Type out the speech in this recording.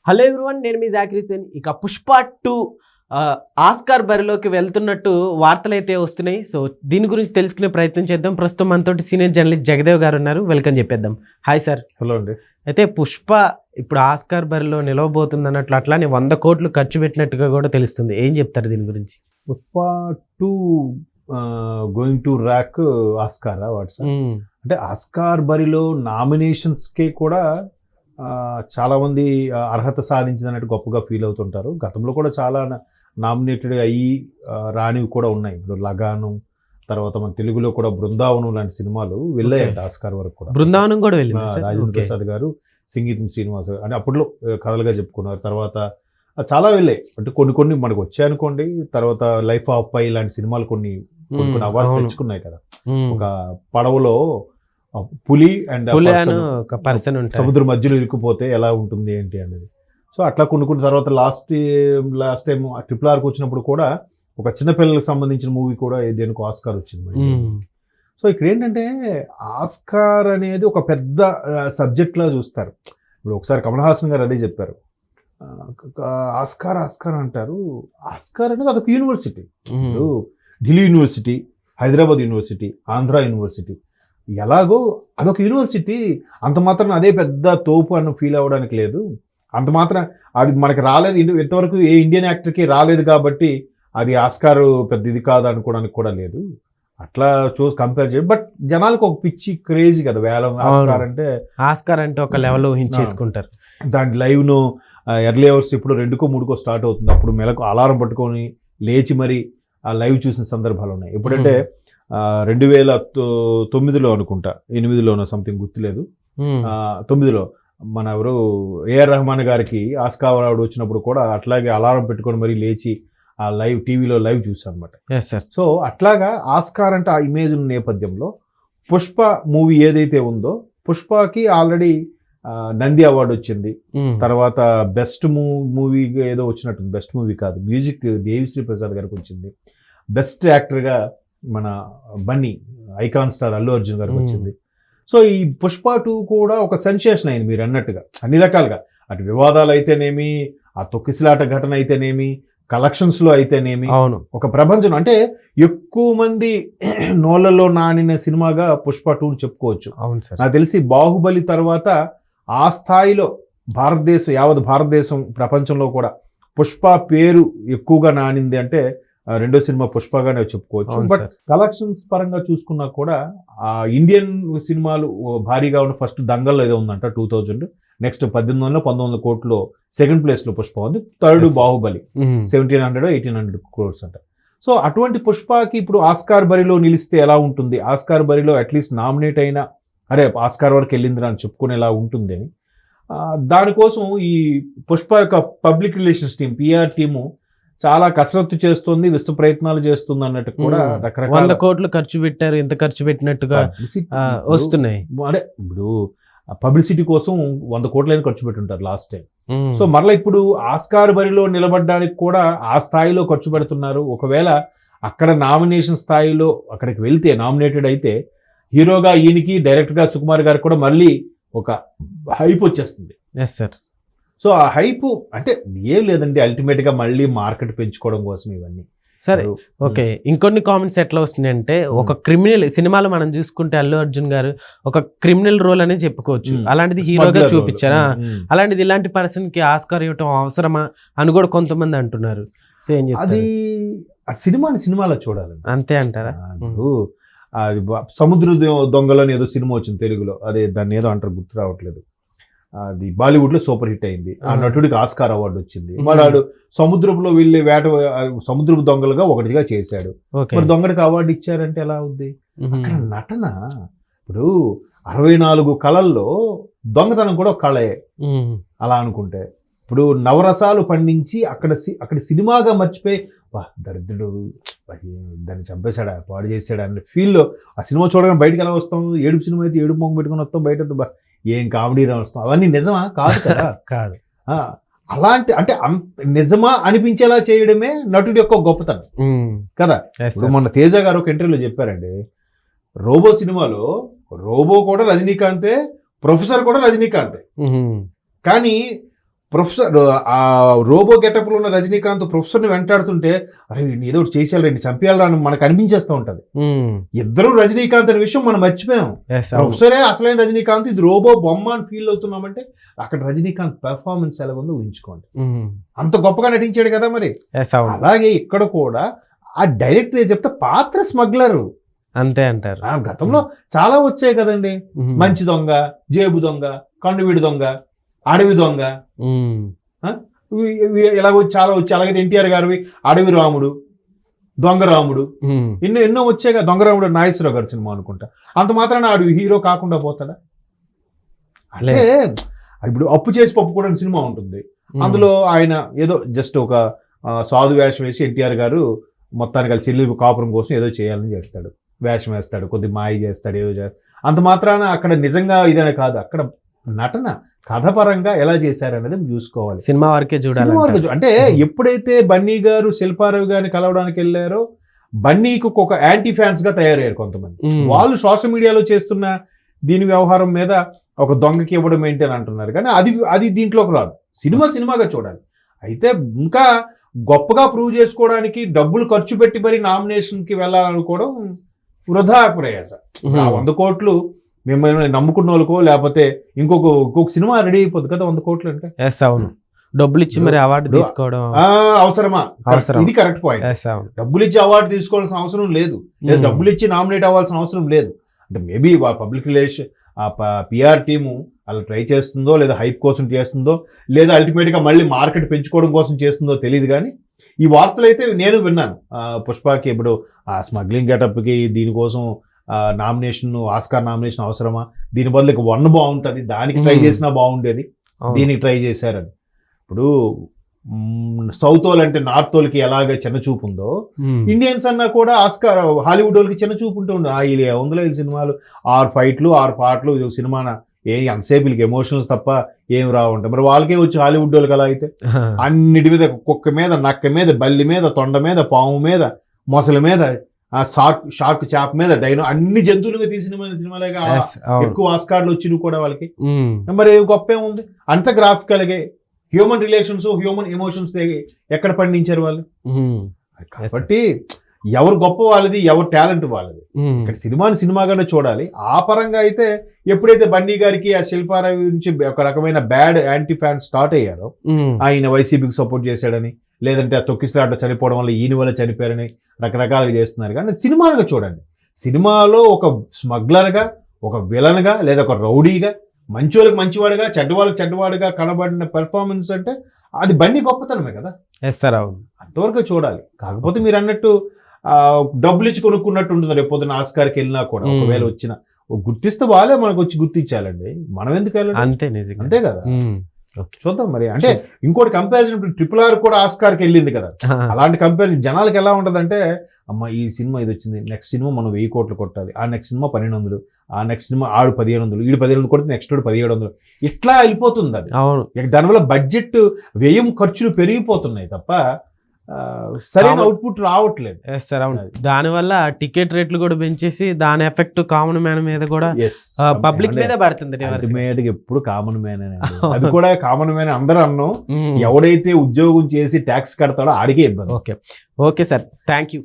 Hello everyone, నేను మీ జాకిర్ హుస్సేన్. ఇక Pushpa 2 Oscar బరిలోకి వెళ్తున్నట్టు వార్తలు అయితే వస్తున్నాయి. సో దీని గురించి తెలుసుకునే ప్రయత్నం చేద్దాం. ప్రస్తుతం మనతోటి సీనియర్ జర్నలిస్ట్ జగదేవ్ గారు ఉన్నారు. వెల్కమ్ చెప్పేద్దాం. Hi sir. హలో అండి. అయితే పుష్ప ఇప్పుడు ఆస్కార్ బరిలో నిలవబోతుంది అన్నట్లు, అట్లానే 100 కోట్లు ఖర్చు పెట్టినట్టుగా కూడా తెలుస్తుంది. ఏం చెప్తారు దీని గురించి? పుష్ప 2 గోయింగ్ టు ర్యాక్ ఆస్కారా వాట్స్ అంటే ఆస్కార్ బరిలో నామినేషన్స్కే కూడా చాలా మంది అర్హత సాధించిందన్నట్టు గొప్పగా ఫీల్ అవుతుంటారు. గతంలో కూడా చాలా నామినేటెడ్ అయ్యి రానివి కూడా ఉన్నాయి. ఇప్పుడు లగాను, తర్వాత మన తెలుగులో కూడా బృందావనం లాంటి సినిమాలు వెళ్ళాయంట ఆస్కార్ వరకు కూడా. బృందావనం కూడా వెళ్ళింది. రాజేంద్ర ప్రసాద్ గారు, సంగీతం శ్రీనివాస్ అంటే అప్పట్లో కథలుగా చెప్పుకున్నారు. తర్వాత చాలా వెళ్ళాయి. అంటే కొన్ని మనకు వచ్చాయనుకోండి. తర్వాత లైఫ్ ఆఫ్ పై లాంటి సినిమాలు కొన్ని అవార్డ్స్ తెచ్చుకున్నాయి కదా. ఒక పడవలో పులి అండ్ పర్సన్ సముద్రం మధ్యలో ఇరుక్కుపోతే ఎలా ఉంటుంది ఏంటి అనేది. సో అట్లా కొన్ని తర్వాత లాస్ట్ టైం RRR వచ్చినప్పుడు కూడా ఒక చిన్నపిల్లలకు సంబంధించిన మూవీ కూడా దేనికి ఆస్కార్ వచ్చింది. సో ఇక్కడ ఏంటంటే ఆస్కార్ అనేది ఒక పెద్ద సబ్జెక్ట్ లా చూస్తారు. ఇప్పుడు ఒకసారి కమల్ హాసన్ గారు అదే చెప్పారు. ఆస్కార్ అంటారు. ఆస్కార్ అనేది అదొక యూనివర్సిటీ. ఇప్పుడు Delhi university, Hyderabad university, Andhra university, ఎలాగో అదొక యూనివర్సిటీ. అంత మాత్రం అదే పెద్ద తోపు అని ఫీల్ అవ్వడానికి లేదు. అంత మాత్రం అది మనకి రాలేదు, ఇంతవరకు ఏ ఇండియన్ యాక్టర్కి రాలేదు కాబట్టి అది ఆస్కార్ పెద్ద ఇది కాదు అనుకోవడానికి కూడా లేదు. అట్లా కంపేర్ చేయాలి. బట్ జనాలకు ఒక పిచ్చి క్రేజ్ కదా వేలం ఆస్కార్ అంటే ఒక లెవెల్ ఊహించేసుకుంటారు. దాని లైవ్ను ఎర్లీ అవర్స్ ఇప్పుడు 2కో 3కో స్టార్ట్ అవుతుంది. అప్పుడు మెలకు అలారం పట్టుకొని లేచి మరి ఆ లైవ్ చూసిన సందర్భాలు ఉన్నాయి. ఎప్పుడంటే 2009లో అనుకుంటా, 8లోనో సంథింగ్ గుర్తులేదు. 9లో మన ఎవరు AR రెహమాన్ గారికి ఆస్కార్ అవార్డు వచ్చినప్పుడు కూడా అట్లాగే అలారం పెట్టుకొని మరీ లేచి ఆ లైవ్ టీవీలో లైవ్ చూసాను అనమాట. సో అట్లాగా ఆస్కార్ అంటే ఆ ఇమేజ్ ఉన్న నేపథ్యంలో పుష్ప మూవీ ఏదైతే ఉందో, పుష్పకి ఆల్రెడీ నంది అవార్డు వచ్చింది. తర్వాత బెస్ట్ మూవీ ఏదో వచ్చినట్టుంది. బెస్ట్ మూవీ కాదు, మ్యూజిక్ దేవిశ్రీ ప్రసాద్ గారికి వచ్చింది. బెస్ట్ యాక్టర్గా మన బన్నీ ఐకాన్ స్టార్ అల్లు అర్జున్ గారికి వచ్చింది. సో ఈ పుష్ప 2 కూడా ఒక సెన్సేషన్ అయింది మీరు అన్నట్టుగా అన్ని రకాలుగా. అటు వివాదాలు అయితేనేమి, ఆ తొక్కిసలాట ఘటన అయితేనేమి, కలెక్షన్స్ లో అయితేనేమి, ఒక ప్రపంచం అంటే ఎక్కువ మంది నోళ్లలో నానిన సినిమాగా పుష్ప 2 చెప్పుకోవచ్చు. నాకు తెలిసి బాహుబలి తర్వాత ఆ స్థాయిలో యావత్ భారతదేశం ప్రపంచంలో కూడా పుష్ప పేరు ఎక్కువగా నానింది అంటే రెండో సినిమా పుష్పగానే చెప్పుకోవచ్చు. బట్ కలెక్షన్స్ పరంగా చూసుకున్నా కూడా ఆ ఇండియన్ సినిమాలు భారీగా ఉన్న ఫస్ట్ దంగల్లో ఏదో ఉందంట 2000, నెక్స్ట్ 1800-1900 కోట్లు సెకండ్ ప్లేస్ లో పుష్ప ఉంది. థర్డ్ బాహుబలి 1700-1800 crores అంట. సో అటువంటి పుష్పకి ఇప్పుడు ఆస్కార్ బరిలో నిలిస్తే ఎలా ఉంటుంది, ఆస్కార్ బరిలో అట్లీస్ట్ నామినేట్ అయినా అరే ఆస్కార్ వరకు వెళ్ళిందిరా అని చెప్పుకునేలా ఉంటుంది అని దానికోసం ఈ పుష్ప యొక్క public relations team, PR team చాలా కసరత్తు చేస్తుంది, విశ్వ ప్రయత్నాలు చేస్తుంది అన్నట్టు కూడా రకరకాల 100 కోట్లు ఖర్చు పెట్టారు, ఎంత ఖర్చు పెట్టినట్టుగా వస్తున్నాయి. అంటే ఇప్పుడు పబ్లిసిటీ కోసం 100 కోట్లైనా ఖర్చు పెట్టుంటారు లాస్ట్ టైం. సో మరలా ఇప్పుడు ఆస్కార్ బరిలో నిలబడడానికి కూడా ఆ స్థాయిలో ఖర్చు పెడుతున్నారు. ఒకవేళ అక్కడ నామినేషన్ స్థాయిలో అక్కడికి వెళ్తే, నామినేటెడ్ అయితే హీరోగా ఈయనకి, డైరెక్టర్గా సుకుమార్ గారికి కూడా మళ్ళీ ఒక హైప్ వచ్చేస్తుంది. Yes sir. సో ఆ హైప్ అంటే ఏం లేదండి, అల్టిమేట్ గా మళ్ళీ మార్కెట్ పెంచుకోవడం కోసం ఇవన్నీ. సరే, ఓకే. ఇంకొన్ని కామెంట్స్ ఎట్లా వస్తున్నాయంటే, ఒక క్రిమినల్ సినిమాలో మనం చూసుకుంటే అల్లు అర్జున్ గారు ఒక క్రిమినల్ రోల్ అనేది చెప్పుకోవచ్చు. అలాంటిది హీరోగా చూపించారా, అలాంటిది ఇలాంటి పర్సన్ కి ఆస్కార్ ఇవ్వటం అవసరమా అని కూడా కొంతమంది అంటున్నారు. సో ఏం చెప్తారు? అది ఆ సినిమాలో చూడాలి అంతే అంటారా? అది సముద్ర దొంగలని ఏదో సినిమా వచ్చింది తెలుగులో, అదే దాన్ని ఏదో అంటారు గుర్తు రావట్లేదు. అది బాలీవుడ్ లో సూపర్ హిట్ అయింది. ఆ నటుడికి ఆస్కార్ అవార్డు వచ్చింది. వాడు సముద్రంలో వెళ్ళే సముద్రపు దొంగలుగా ఒకటిగా చేశాడు. మరి దొంగడికి అవార్డు ఇచ్చారంటే ఎలా అవుద్ది? అక్కడ నటన ఇప్పుడు 64 కళల్లో దొంగతనం కూడా ఒక కళే అలా అనుకుంటే. ఇప్పుడు నవరసాలు పండించి అక్కడ సినిమాగా మర్చిపోయి దరిద్రుడు దాన్ని చంపేశాడా, పాడు చేశాడా అనే ఫీల్లో ఆ సినిమా చూడగానే బయటకు ఎలా వస్తాం? ఏడుపు సినిమా అయితే ఏడుపు మొంగ పెట్టుకుని వస్తాం, బయట ఏం కామెడీ వస్తాం. అవన్నీ నిజమా? కాదు కదా. కాదు. అలాంటి అంటే నిజమా అనిపించేలా చేయడమే నటుడి యొక్క గొప్పతనం కదా. ఇప్పుడు మొన్న తేజ గారు ఒక ఇంటర్వ్యూలో చెప్పారండి, రోబో సినిమాలో రోబో కూడా రజనీకాంతే, ప్రొఫెసర్ కూడా రజనీకాంతే, కానీ ప్రొఫెసర్ ఆ రోబో గెటప్ లో ఉన్న రజనీకాంత్ ప్రొఫెసర్ ని వెంటాడుతుంటే అరే వీడిని ఏదో ఒకటి చేసేయాలి, రెండు చంపేయాలి అని మనకు అనిపించేస్తూ ఉంటది. ఇద్దరు రజనీకాంత్ అనే విషయం మనం మర్చిపోయాం. ప్రొఫెసరే అసలైన రజనీకాంత్, ఇది రోబో బొమ్మ అని ఫీల్ అవుతున్నామంటే అక్కడ రజనీకాంత్ పెర్ఫార్మెన్స్ ఎలా ఉందో ఊహించుకోండి. అంత గొప్పగా నటించాడు కదా మరి. అలాగే ఇక్కడ కూడా ఆ డైరెక్టర్ చెప్తే పాత్ర స్మగ్లరు అంతే అంటారు. గతంలో చాలా వచ్చాయి కదండి, మంచి దొంగ, జేబు దొంగ, కండువీడి దొంగ, అడవి దొంగ, ఇలా చాలా వచ్చి. అలాగే ఎన్టీఆర్ గారివి అడవి రాముడు, దొంగ రాముడు, ఎన్నో వచ్చాయి కదా. దొంగ రాముడు నాగేశ్వరరావు గారి సినిమా అనుకుంటా. అంత మాత్రాన ఆడు హీరో కాకుండా పోతాడా? అంటే ఇప్పుడు అప్పు చేసి పప్పు కూడా సినిమా ఉంటుంది, అందులో ఆయన ఏదో జస్ట్ ఒక సాధు వేషం వేసి ఎన్టీఆర్ గారు మొత్తానికి చెల్లి కాపురం కోసం ఏదో చేయాలని చేస్తాడు, వేషం వేస్తాడు, కొద్ది మాయ చేస్తాడు, ఏదో చేస్తాడు. అంత మాత్రాన అక్కడ నిజంగా ఇదనే కాదు, అక్కడ నటన కథపరంగా ఎలా చేశారనేది చూసుకోవాలి. సినిమా వరకే చూడాలి. అంటే ఎప్పుడైతే బన్నీ గారు శిల్పారావు గారిని కలవడానికి వెళ్ళారో బన్నీకి ఒక యాంటీ ఫ్యాన్స్ గా తయారయ్యారు కొంతమంది. వాళ్ళు సోషల్ మీడియాలో చేస్తున్న దీని వ్యవహారం మీద ఒక దొంగకి ఇవ్వడం ఏంటి అని అంటున్నారు, కానీ అది దీంట్లోకి రాదు. సినిమాగా చూడాలి. అయితే ఇంకా గొప్పగా ప్రూవ్ చేసుకోవడానికి డబ్బులు ఖర్చు పెట్టి మరి నామినేషన్ కి వెళ్ళాలనుకోవడం వృధా ప్రయాస. 100 కోట్లు మిమ్మల్ని నమ్ముకున్న వాళ్ళకో లేకపోతే ఇంకొక సినిమా రెడీ అయిపోద్ది కదా 100 కోట్లు అంటే. అవును, డబ్బులు ఇచ్చి మరి అవార్డు తీసుకోవడం అవసరమా? ఇది కరెక్ట్ పాయింట్. డబ్బులు ఇచ్చి అవార్డు తీసుకోవాల్సిన అవసరం లేదు, లేదా డబ్బులు ఇచ్చి నామినేట్ అవ్వాల్సిన అవసరం లేదు. అంటే maybe public relation PR team అలా ట్రై చేస్తుందో, లేదా హైప్ కోసం చేస్తుందో, లేదా అల్టిమేట్ గా మళ్ళీ మార్కెట్ పెంచుకోవడం కోసం చేస్తుందో తెలియదు. కానీ ఈ వార్తలు అయితే నేను విన్నాను. పుష్పకి ఇప్పుడు స్మగ్లింగ్ గెటప్కి దీనికోసం నామినేషన్, ఆస్కార్ నామినేషన్ అవసరమా? దీని బదులు 1 బాగుంటుంది, దానికి ట్రై చేసినా బాగుండేది, దీనికి ట్రై చేశారని. ఇప్పుడు సౌత్ వాళ్ళు అంటే నార్త్ వాళ్ళకి ఎలాగ చిన్న చూపు ఉందో, ఇండియన్స్ అన్నా కూడా ఆస్కార్ హాలీవుడ్ వాళ్ళకి చిన్న చూపు ఉంటూ ఉండే. ఉందిలో ఈ సినిమాలు 6 ఫైట్లు 6 పాటలు, ఇది సినిమాన ఎంతసేపు వీళ్ళకి ఎమోషనల్స్ తప్ప ఏం రావుంటాయి. మరి వాళ్ళకే వచ్చి హాలీవుడ్ వాళ్ళకి అలా అయితే అన్నిటి మీద, కుక్క మీద, నక్క మీద, బల్లి మీద, తొండ మీద, పాము మీద, మొసలి మీద, షార్క్ చాప్ మీద, డైనో, అన్ని జంతువుల మీద తీసిన సినిమాలుగా ఎక్కువ ఆస్కార్లు వచ్చినవి కూడా వాళ్ళకి. మరి గొప్ప ఏముంది? అంత గ్రాఫికల్గా హ్యూమన్ రిలేషన్స్, హ్యూమన్ ఎమోషన్స్ ఎక్కడ పండించారు వాళ్ళు. కాబట్టి ఎవరు గొప్ప వాళ్ళది, ఎవరు టాలెంట్ వాళ్ళది. ఇక్కడ సినిమాగానే చూడాలి. ఆ పరంగా అయితే ఎప్పుడైతే బన్నీ గారికి ఆ శిల్పారావు నుంచి ఒక రకమైన బ్యాడ్ యాంటీ ఫ్యాన్స్ స్టార్ట్ అయ్యారో, ఆయన వైసీపీకి సపోర్ట్ చేశాడని, లేదంటే ఆ తొక్కిసలాట చనిపోవడం వల్ల ఈయన వల్ల చనిపోయారని రకరకాలుగా చేస్తున్నారు. కానీ సినిమాగా చూడండి. సినిమాలో ఒక స్మగ్లర్గా, ఒక విలన్గా, లేదా ఒక రౌడీగా, మంచివాళ్ళకి మంచివాడుగా, చెడ్డవాళ్ళకి చెడ్డవాడుగా కనబడిన పెర్ఫార్మెన్స్ అంటే అది బన్నీ గొప్పతనమే కదా. అంతవరకు చూడాలి. కాకపోతే మీరు అన్నట్టు డబ్బులు ఇచ్చి కొనుక్కున్నట్టు ఉంటుంది. రేపు పొద్దున ఆస్కార్కి వెళ్ళినా కూడా ఒకవేళ వచ్చిన గుర్తిస్తే వాళ్ళే మనకు వచ్చి గుర్తించాలండి, మనం ఎందుకు వెళ్ళాలి? అంతే కదా. చూద్దాం మరి. అంటే ఇంకోటి కంపారిజన్, RRR కూడా ఆస్కార్కి వెళ్ళింది కదా. అలాంటి కంపారిజన్ జనాలకి ఎలా ఉంటుంది అంటే, అమ్మ ఈ సినిమా ఇది వచ్చింది, నెక్స్ట్ సినిమా మనం 1000 కోట్లు కొట్టాలి, ఆ నెక్స్ట్ సినిమా 1200, ఆ నెక్స్ట్ సినిమా 1500, 1500 కొడితే నెక్స్ట్ 1700, ఇట్లా వెళ్ళిపోతుంది అది. దానివల్ల బడ్జెట్ వ్యయం ఖర్చులు పెరిగిపోతున్నాయి తప్ప సరైన అవుట్పుట్ రావట్లేదు. దానివల్ల టికెట్ రేట్లు కూడా పెంచేసి దాని ఎఫెక్ట్ కామన్ మ్యాన్ మీద కూడా, పబ్లిక్ మీద పడుతుంది. ఎప్పుడు కామన్ మ్యాన్ అది కూడా కామన్ మ్యాన్ అందరూ అన్నాం. ఎవడైతే ఉద్యోగం చేసి ట్యాక్స్ కడతాడో ఆడికే ఇబ్బంది. Okay sir, thank you.